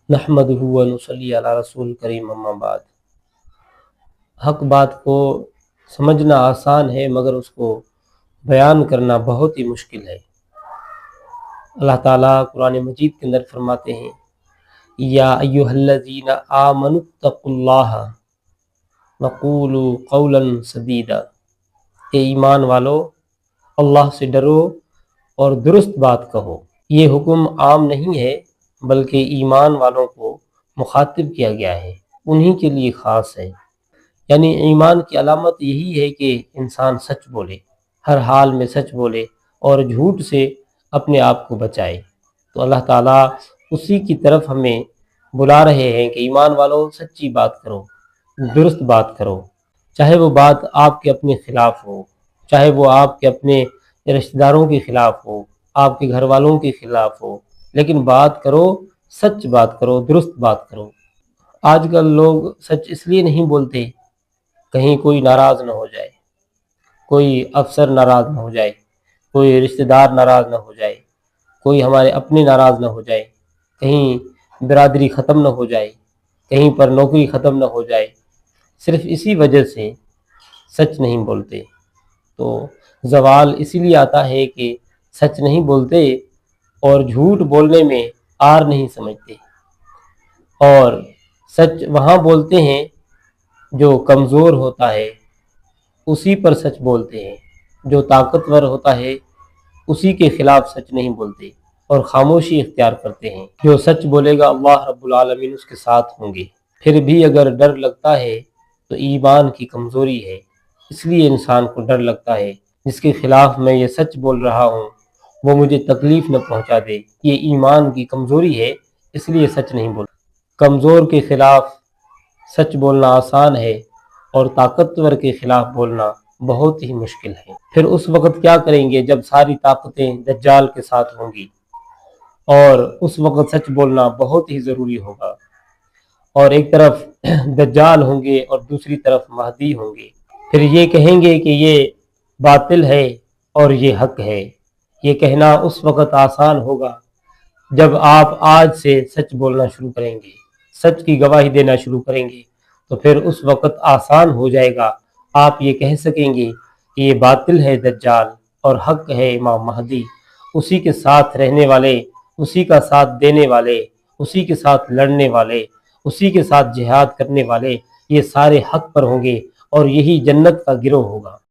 نحمدہ و نصلی علی رسول کریم اما بعد۔ حق بات کو سمجھنا آسان ہے مگر اس کو بیان کرنا بہت ہی مشکل ہے۔ اللہ تعالیٰ قرآن مجید کے اندر فرماتے ہیں یا ایھا الذین آمنوا اتقوا اللہ وقولوا قولا سدیدا، اے ایمان والو اللہ سے ڈرو اور درست بات کہو۔ یہ حکم عام نہیں ہے بلکہ ایمان والوں کو مخاطب کیا گیا ہے، انہی کے لیے خاص ہے۔ یعنی ایمان کی علامت یہی ہے کہ انسان سچ بولے، ہر حال میں سچ بولے اور جھوٹ سے اپنے آپ کو بچائے۔ تو اللہ تعالیٰ اسی کی طرف ہمیں بلا رہے ہیں کہ ایمان والوں سچی بات کرو، درست بات کرو، چاہے وہ بات آپ کے اپنے خلاف ہو، چاہے وہ آپ کے اپنے رشتہ داروں کے خلاف ہو، آپ کے گھر والوں کے خلاف ہو، لیکن بات کرو، سچ بات کرو، درست بات کرو۔ آج کل لوگ سچ اس لیے نہیں بولتے کہیں کوئی ناراض نہ ہو جائے، کوئی افسر ناراض نہ ہو جائے، کوئی رشتہ دار ناراض نہ ہو جائے، کوئی ہمارے اپنے ناراض نہ ہو جائے، کہیں برادری ختم نہ ہو جائے، کہیں پر نوکری ختم نہ ہو جائے۔ صرف اسی وجہ سے سچ نہیں بولتے۔ تو زوال اسی لیے آتا ہے کہ سچ نہیں بولتے اور جھوٹ بولنے میں آر نہیں سمجھتے، اور سچ وہاں بولتے ہیں جو کمزور ہوتا ہے اسی پر سچ بولتے ہیں، جو طاقتور ہوتا ہے اسی کے خلاف سچ نہیں بولتے اور خاموشی اختیار کرتے ہیں۔ جو سچ بولے گا اللہ رب العالمین اس کے ساتھ ہوں گے۔ پھر بھی اگر ڈر لگتا ہے تو ایمان کی کمزوری ہے، اس لیے انسان کو ڈر لگتا ہے جس کے خلاف میں یہ سچ بول رہا ہوں وہ مجھے تکلیف نہ پہنچا دے، یہ ایمان کی کمزوری ہے، اس لیے سچ نہیں بولتا۔ کمزور کے خلاف سچ بولنا آسان ہے اور طاقتور کے خلاف بولنا بہت ہی مشکل ہے۔ پھر اس وقت کیا کریں گے جب ساری طاقتیں دجال کے ساتھ ہوں گی، اور اس وقت سچ بولنا بہت ہی ضروری ہوگا، اور ایک طرف دجال ہوں گے اور دوسری طرف مہدی ہوں گے۔ پھر یہ کہیں گے کہ یہ باطل ہے اور یہ حق ہے۔ یہ کہنا اس وقت آسان ہوگا جب آپ آج سے سچ بولنا شروع کریں گے، سچ کی گواہی دینا شروع کریں گے، تو پھر اس وقت آسان ہو جائے گا۔ آپ یہ کہہ سکیں گے کہ یہ باطل ہے دجال اور حق ہے امام مہدی، اسی کے ساتھ رہنے والے، اسی کا ساتھ دینے والے، اسی کے ساتھ لڑنے والے، اسی کے ساتھ جہاد کرنے والے، یہ سارے حق پر ہوں گے اور یہی جنت کا گروہ ہوگا۔